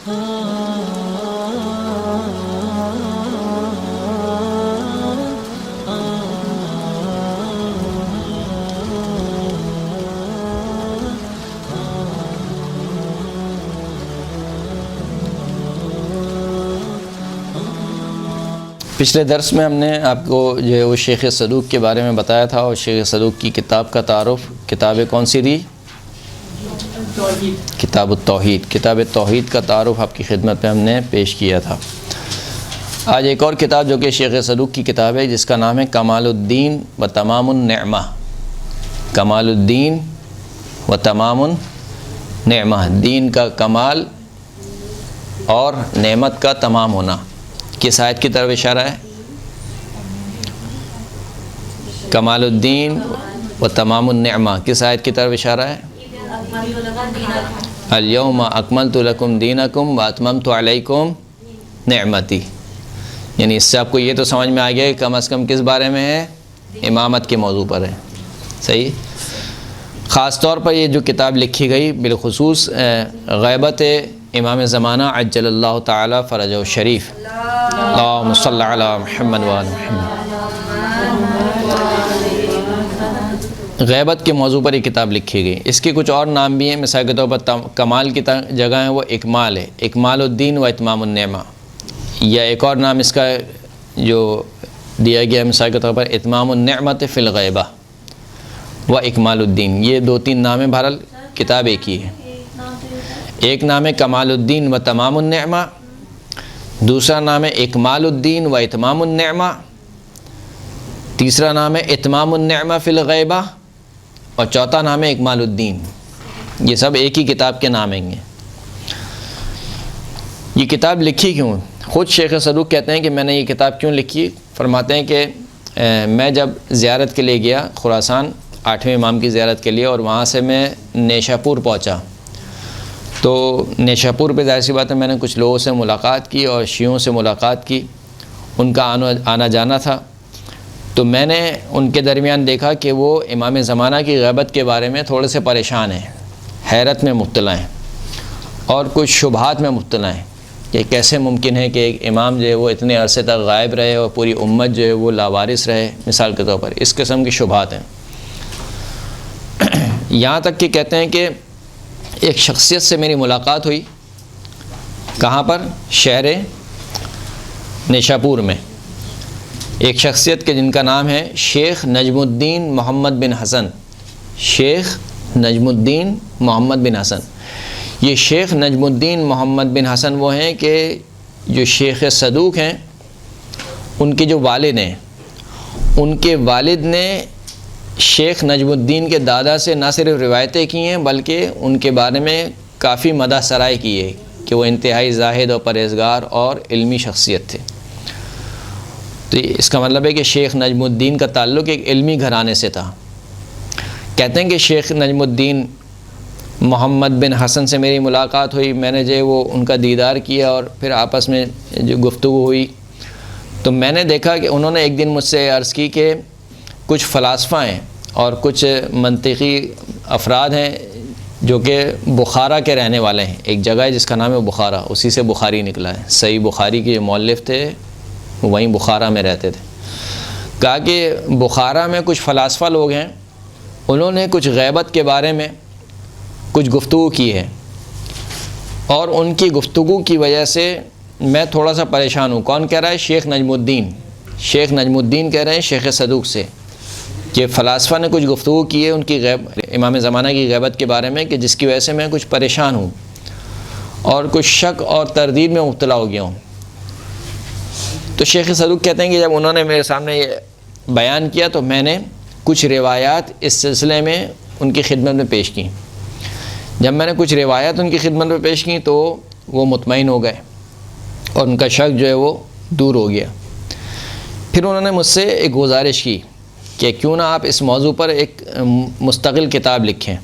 پچھلے درس میں ہم نے آپ کو جو ہے وہ شیخ صدوق کے بارے میں بتایا تھا، اور شیخ صدوق کی کتاب کا تعارف، کتاب کون سی تھی؟ کتاب التوحید۔ کتاب توحید کا تعارف آپ کی خدمت میں ہم نے پیش کیا تھا۔ آج ایک اور کتاب جو کہ شیخ صدوق کی کتاب ہے، جس کا نام ہے کمال الدین و تمام النعمہ۔ کمال الدین و تمام النعمہ، دین کا کمال اور نعمت کا تمام ہونا۔ کس آیت کی طرف اشارہ ہے؟ کمال الدین و تمام النعمہ کس آیت کی طرف اشارہ ہے؟ الیوم اکملت لکم دینکم و اتممت علیکم نعمتی۔ یعنی اس سے آپ کو یہ تو سمجھ میں آ گیا کہ کم از کم کس بارے میں ہے؟ امامت کے موضوع پر ہے۔ صحیح۔ خاص طور پر یہ جو کتاب لکھی گئی بالخصوص غیبت امام زمانہ عجل اللہ تعالی فرجہ الشریف، اللہم صلی علی محمد و آل محمد، غیبت کے موضوع پر یہ کتاب لکھی گئی۔ اس کے کچھ اور نام بھی ہیں، مثال کے طور پر کمال کی جگہ ہے وہ اکمال ہے، اکمال الدین و اتمام النعمہ، یا ایک اور نام اس کا جو دیا گیا ہے مثال کے طور پر اتمام النعمت فی الغیبہ و اکمال الدین۔ یہ دو تین نام ہیں، بہرحال کتاب ایک ہی ہے۔ ایک نام ہے کمال الدین و تمام النعمہ، دوسرا نام ہے اکمال الدین و اتمام النعمہ، تیسرا نام ہے اتمام النعمہ فی الغیبہ، اور چوتھا نام ہے اکمال الدین۔ یہ سب ایک ہی کتاب کے نام ہیں۔ یہ کتاب لکھی کیوں؟ خود شیخ صدوق کہتے ہیں کہ میں نے یہ کتاب کیوں لکھی، فرماتے ہیں کہ میں جب زیارت کے لیے گیا خراسان 8ویں امام کی زیارت کے لیے، اور وہاں سے میں نیشا پور پہنچا، تو نیشا پور پہ ظاہر سی بات ہے میں نے کچھ لوگوں سے ملاقات کی اور شیعوں سے ملاقات کی، ان کا آنا جانا تھا، تو میں نے ان کے درمیان دیکھا کہ وہ امام زمانہ کی غیبت کے بارے میں تھوڑے سے پریشان ہیں، حیرت میں مبتلا ہیں، اور کچھ شبہات میں مبتلا ہیں کہ کیسے ممکن ہے کہ ایک امام جو ہے وہ اتنے عرصے تک غائب رہے اور پوری امت جو ہے وہ لاوارث رہے، مثال کے طور پر اس قسم کی شبہات ہیں۔ یہاں تک کہ کہتے ہیں کہ ایک شخصیت سے میری ملاقات ہوئی، کہاں پر؟ شہر نیشا پور میں، ایک شخصیت کے جن کا نام ہے شیخ نجم الدین محمد بن حسن۔ شیخ نجم الدین محمد بن حسن، یہ شیخ نجم الدین محمد بن حسن وہ ہیں کہ جو شیخ صدوق ہیں ان کے جو والد ہیں، ان کے والد نے شیخ نجم الدین کے دادا سے نہ صرف روایتیں کی ہیں بلکہ ان کے بارے میں کافی مدح سرائی کی ہے کہ وہ انتہائی زاہد اور پرہیزگار اور علمی شخصیت تھے۔ تو اس کا مطلب ہے کہ شیخ نجم الدین کا تعلق ایک علمی گھرانے سے تھا۔ کہتے ہیں کہ شیخ نجم الدین محمد بن حسن سے میری ملاقات ہوئی، میں نے جو وہ ان کا دیدار کیا اور پھر آپس میں جو گفتگو ہوئی، تو میں نے دیکھا کہ انہوں نے ایک دن مجھ سے عرض کی کہ کچھ فلاسفہ ہیں اور کچھ منطقی افراد ہیں جو کہ بخارا کے رہنے والے ہیں، ایک جگہ ہے جس کا نام ہے بخارا، اسی سے بخاری نکلا ہے، صحیح بخاری کے جو مؤلف تھے وہیں بخارا میں رہتے تھے۔ کہا کہ بخارا میں کچھ فلاسفہ لوگ ہیں، انہوں نے کچھ غیبت کے بارے میں کچھ گفتگو کی ہے، اور ان کی گفتگو کی وجہ سے میں تھوڑا سا پریشان ہوں۔ کون کہہ رہا ہے؟ شیخ نجم الدین۔ شیخ نجم الدین کہہ رہے ہیں شیخ صدوق سے کہ فلاسفہ نے کچھ گفتگو کی ہے ان کی امام زمانہ کی غیبت کے بارے میں، کہ جس کی وجہ سے میں کچھ پریشان ہوں اور کچھ شک اور تردید میں مبتلا ہو گیا ہوں۔ تو شیخ صدوق کہتے ہیں کہ جب انہوں نے میرے سامنے یہ بیان کیا تو میں نے کچھ روایات اس سلسلے میں ان کی خدمت میں پیش کی۔ جب میں نے کچھ روایات ان کی خدمت میں پیش کی تو وہ مطمئن ہو گئے اور ان کا شک جو ہے وہ دور ہو گیا۔ پھر انہوں نے مجھ سے ایک گزارش کی کہ کیوں نہ آپ اس موضوع پر ایک مستقل کتاب لکھیں۔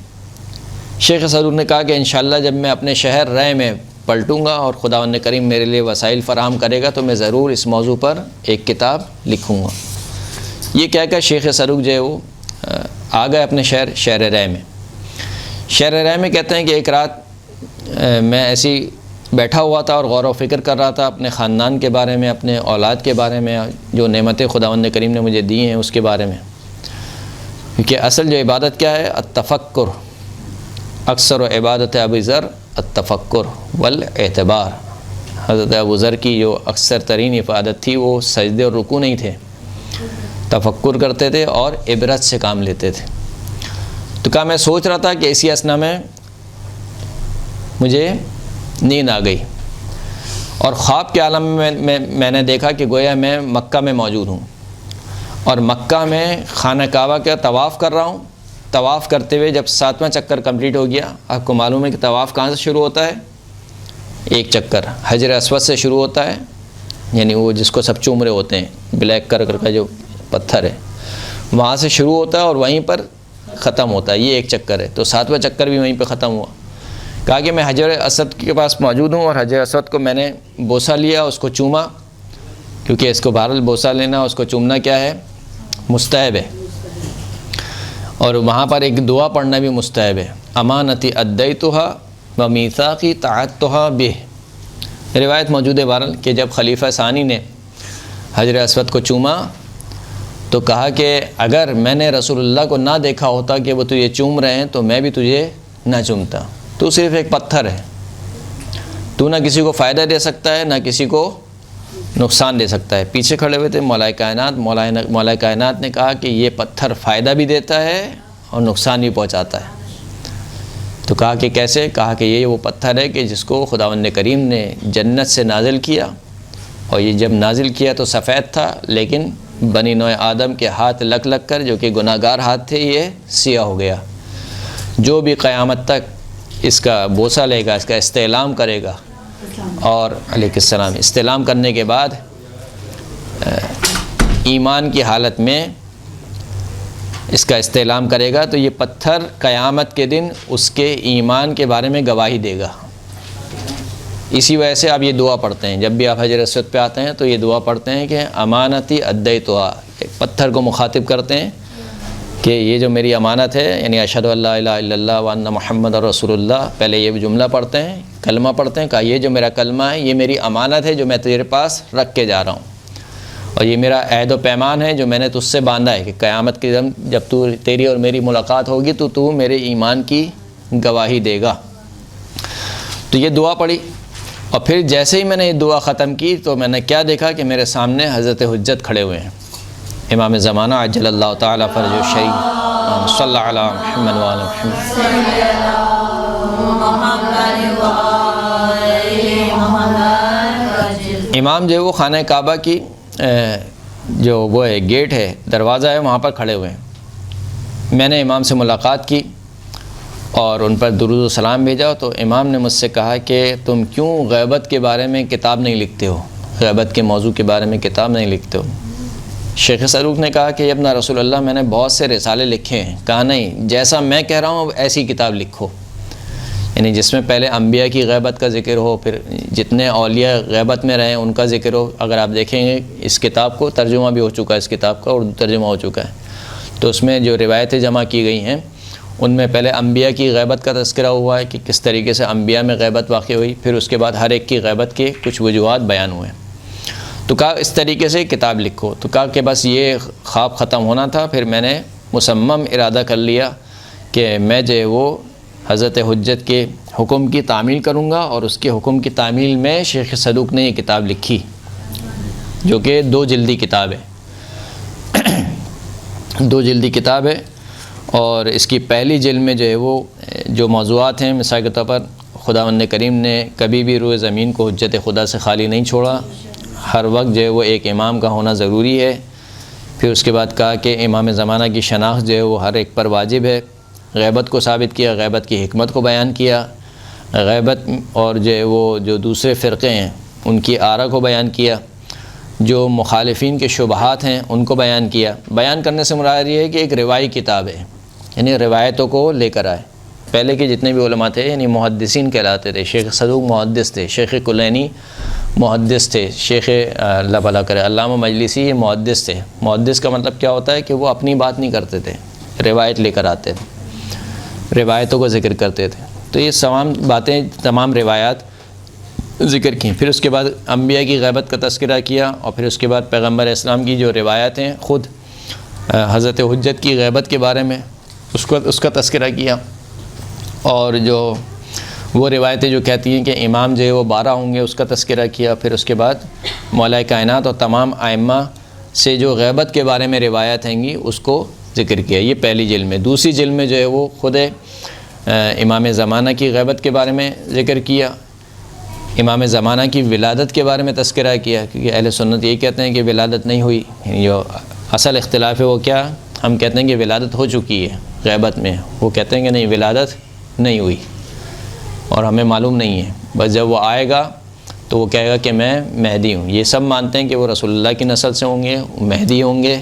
شیخ صدوق نے کہا کہ انشاءاللہ جب میں اپنے شہر رائے میں پلٹوں گا اور خداوند کریم میرے لیے وسائل فراہم کرے گا تو میں ضرور اس موضوع پر ایک کتاب لکھوں گا۔ یہ کہہ کر شیخ صدوق جو ہے وہ آ گئے اپنے شہر رائے میں۔ شہر رائے میں کہتے ہیں کہ ایک رات میں ایسی بیٹھا ہوا تھا اور غور و فکر کر رہا تھا اپنے خاندان کے بارے میں، اپنے اولاد کے بارے میں، جو نعمتیں خداوند کریم نے مجھے دی ہیں اس کے بارے میں. کیونکہ اصل جو عبادت کیا ہے؟ التفکر. اکثر و عبادت ابو ذر التفکر والاعتبار. حضرت ابو ذر کی جو اکثر ترین عبادت تھی وہ سجدے اور رکوع نہیں تھے، تفکر کرتے تھے اور عبرت سے کام لیتے تھے. تو کہا میں سوچ رہا تھا کہ اسی اثنا میں مجھے نیند آ گئی اور خواب کے عالم میں نے دیکھا کہ گویا میں مکہ میں موجود ہوں اور مکہ میں خانہ کعبہ کا طواف کر رہا ہوں. طواف کرتے ہوئے جب 7واں چکر کمپلیٹ ہو گیا، آپ کو معلوم ہے کہ طواف کہاں سے شروع ہوتا ہے؟ ایک چکر حجر اسود سے شروع ہوتا ہے، یعنی وہ جس کو سب چوم رہے ہوتے ہیں، بلیک کلر کا جو پتھر ہے وہاں سے شروع ہوتا ہے اور وہیں پر ختم ہوتا ہے. یہ ایک چکر ہے. تو 7واں چکر بھی وہیں پہ ختم ہوا. کہا کہ میں حجر اسود کے پاس موجود ہوں اور حجر اسود کو میں نے بوسہ لیا، اس کو چوما، کیونکہ اس کو بہرحال بوسہ لینا، اس کو چومنا کیا ہے؟ مستحب ہے. اور وہاں پر ایک دعا پڑھنا بھی مستحب ہے. امانتی ادیتها ومیثاقی طاعتها به. روایت موجود ہے بہرحال کہ جب خلیفہ ثانی نے حجر اسود کو چوما تو کہا کہ اگر میں نے رسول اللہ کو نہ دیکھا ہوتا کہ وہ تجھے چوم رہے ہیں تو میں بھی تجھے نہ چومتا. تو صرف ایک پتھر ہے، تو نہ کسی کو فائدہ دے سکتا ہے نہ کسی کو نقصان دے سکتا ہے. پیچھے کھڑے ہوئے تھے مولا کائنات نے کہا کہ یہ پتھر فائدہ بھی دیتا ہے اور نقصان بھی پہنچاتا ہے. تو کہا کہ کیسے؟ کہا کہ یہ وہ پتھر ہے کہ جس کو خداوند کریم نے جنت سے نازل کیا، اور یہ جب نازل کیا تو سفید تھا، لیکن بنی نوع آدم کے ہاتھ لگ کر، جو کہ گناہ گار ہاتھ تھے، یہ سیاہ ہو گیا. جو بھی قیامت تک اس کا بوسہ لے گا، اس کا استعلام کرے گا، اور علیہ السلام استعلام کرنے کے بعد ایمان کی حالت میں اس کا استعلام کرے گا، تو یہ پتھر قیامت کے دن اس کے ایمان کے بارے میں گواہی دے گا. اسی وجہ سے آپ یہ دعا پڑھتے ہیں جب بھی آپ حجر اسود پہ آتے ہیں، تو یہ دعا پڑھتے ہیں کہ امانتی ادیتها. ایک پتھر کو مخاطب کرتے ہیں کہ یہ جو میری امانت ہے، یعنی اشہد ان لا الہ الا اللہ وان محمد رسول اللہ، پہلے یہ جملہ پڑھتے ہیں، کلمہ پڑھتے ہیں. کہا یہ جو میرا کلمہ ہے یہ میری امانت ہے جو میں تیرے پاس رکھ کے جا رہا ہوں، اور یہ میرا عہد و پیمان ہے جو میں نے تجھ سے باندھا ہے کہ قیامت کے دن جب تیری اور میری ملاقات ہوگی تو میرے ایمان کی گواہی دے گا. تو یہ دعا پڑھی، اور پھر جیسے ہی میں نے یہ دعا ختم کی تو میں نے کیا دیکھا کہ میرے سامنے حضرت حجت کھڑے ہوئے ہیں، امام زمانہ عجل اللہ تعالیٰ فرج الشریف، صلی اللہ علیہ محمد وعلی محمد. امام جو ہے وہ خانہ کعبہ کی جو وہ ہے گیٹ ہے، دروازہ ہے، وہاں پر کھڑے ہوئے ہیں. میں نے امام سے ملاقات کی اور ان پر درود و سلام بھیجا. تو امام نے مجھ سے کہا کہ تم کیوں غیبت کے بارے میں کتاب نہیں لکھتے ہو، غیبت کے موضوع کے بارے میں کتاب نہیں لکھتے ہو. شیخ صدوق نے کہا کہ ابن رسول اللہ میں نے بہت سے رسالے لکھے ہیں. کہا نہیں، جیسا میں کہہ رہا ہوں ایسی کتاب لکھو، یعنی جس میں پہلے انبیاء کی غیبت کا ذکر ہو، پھر جتنے اولیاء غیبت میں رہے ان کا ذکر ہو. اگر آپ دیکھیں گے اس کتاب کو ترجمہ بھی ہو چکا ہے، اس کتاب کا اردو ترجمہ ہو چکا ہے. تو اس میں جو روایتیں جمع کی گئی ہیں ان میں پہلے انبیاء کی غیبت کا تذکرہ ہوا ہے کہ کس طریقے سے انبیاء میں غیبت واقع ہوئی، پھر اس کے بعد ہر ایک کی غیبت کے کچھ وجوہات بیان ہوئے. تو کہا اس طریقے سے کتاب لکھو. تو کہا کہ بس یہ خواب ختم ہونا تھا. پھر میں نے مصمم ارادہ کر لیا کہ میں جو ہے وہ حضرت حجت کے حکم کی تعمیل کروں گا، اور اس کے حکم کی تعمیل میں شیخ صدوق نے یہ کتاب لکھی جو کہ 2 جلدی کتاب ہے. 2 جلدی کتاب ہے، اور اس کی پہلی جلد میں جو ہے وہ جو موضوعات ہیں، مثال کے طور پر خداوند کریم نے کبھی بھی روئے زمین کو حجت خدا سے خالی نہیں چھوڑا، ہر وقت جو ہے وہ ایک امام کا ہونا ضروری ہے. پھر اس کے بعد کہا کہ امام زمانہ کی شناخت جو ہے وہ ہر ایک پر واجب ہے. غیبت کو ثابت کیا، غیبت کی حکمت کو بیان کیا، غیبت اور جو ہے وہ جو دوسرے فرقے ہیں ان کی آرا کو بیان کیا، جو مخالفین کے شبہات ہیں ان کو بیان کیا. بیان کرنے سے مراد یہ ہے کہ ایک روائی کتاب ہے، یعنی روایتوں کو لے کر آئے. پہلے کے جتنے بھی علماء تھے یعنی محدثین کہلاتے تھے. شیخ صدوق محدث تھے، شیخ کلینی محدث تھے، شیخ اللہ بھلا کرے علامہ مجلسی یہ محدث تھے. محدث کا مطلب کیا ہوتا ہے کہ وہ اپنی بات نہیں کرتے تھے، روایت لے کر آتے تھے، روایتوں کو ذکر کرتے تھے. تو یہ تمام باتیں، تمام روایات ذکر کی. پھر اس کے بعد انبیاء کی غیبت کا تذکرہ کیا، اور پھر اس کے بعد پیغمبر اسلام کی جو روایت ہیں خود حضرت حجت کی غیبت کے بارے میں اس کا تذکرہ کیا، اور جو وہ روایتیں جو کہتی ہیں کہ امام جو ہے وہ 12 ہوں گے اس کا تذکرہ کیا. پھر اس کے بعد مولا کائنات اور تمام ائمہ سے جو غیبت کے بارے میں روایت ہیں گی اس کو ذکر کیا. یہ پہلی جلد میں. دوسری جلد میں جو ہے وہ خود امام زمانہ کی غیبت کے بارے میں ذکر کیا، امام زمانہ کی ولادت کے بارے میں تذکرہ کیا، کیونکہ اہل سنت یہی کہتے ہیں کہ ولادت نہیں ہوئی. جو اصل اختلاف ہے وہ کیا، ہم کہتے ہیں کہ ولادت ہو چکی ہے غیبت میں، وہ کہتے ہیں کہ نہیں ولادت نہیں ہوئی اور ہمیں معلوم نہیں ہے، بس جب وہ آئے گا تو وہ کہے گا کہ میں مہدی ہوں. یہ سب مانتے ہیں کہ وہ رسول اللہ کی نسل سے ہوں گے، مہدی ہوں گے،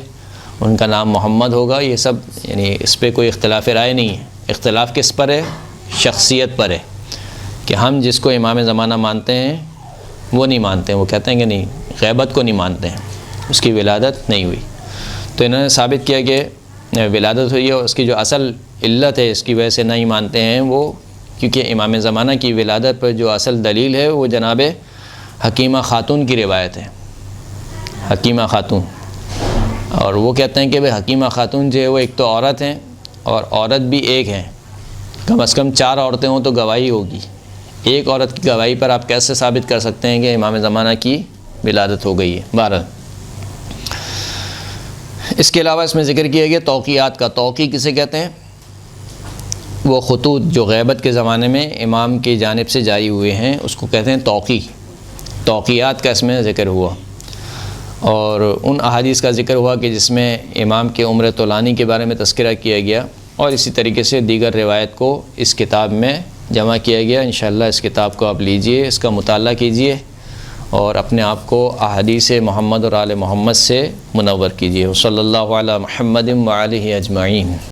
ان کا نام محمد ہوگا. یہ سب یعنی اس پہ کوئی اختلاف رائے نہیں ہے. اختلاف کس پر ہے؟ شخصیت پر ہے، کہ ہم جس کو امام زمانہ مانتے ہیں وہ نہیں مانتے ہیں. وہ کہتے ہیں کہ نہیں غیبت کو نہیں مانتے ہیں، اس کی ولادت نہیں ہوئی. تو انہوں نے ثابت کیا کہ ولادت ہوئی ہے، اور اس کی جو اصل علت ہے اس کی وجہ سے نہیں مانتے ہیں وہ کیونکہ امام زمانہ کی ولادت پر جو اصل دلیل ہے وہ جناب حکیمہ خاتون کی روایت ہے. حکیمہ خاتون، اور وہ کہتے ہیں کہ بھئی حکیمہ خاتون جو ہے وہ ایک تو عورت ہیں، اور عورت بھی ایک ہیں، کم از کم 4 عورتیں ہوں تو گواہی ہوگی. ایک عورت کی گواہی پر آپ کیسے ثابت کر سکتے ہیں کہ امام زمانہ کی ولادت ہو گئی ہے؟ بہرحال اس کے علاوہ اس میں ذکر کیا گیا توقیات کا. توقی کسے کہتے ہیں؟ وہ خطوط جو غیبت کے زمانے میں امام کی جانب سے جاری ہوئے ہیں اس کو کہتے ہیں توقی. توقیات کا اس میں ذکر ہوا، اور ان احادیث کا ذکر ہوا کہ جس میں امام کے عمر طولانی کے بارے میں تذکرہ کیا گیا، اور اسی طریقے سے دیگر روایت کو اس کتاب میں جمع کیا گیا. انشاءاللہ اس کتاب کو آپ لیجئے، اس کا مطالعہ کیجئے، اور اپنے آپ کو احادیث محمد اور آل محمد سے منور کیجئے. صلی اللہ علی محمد و آلہ اجمعین.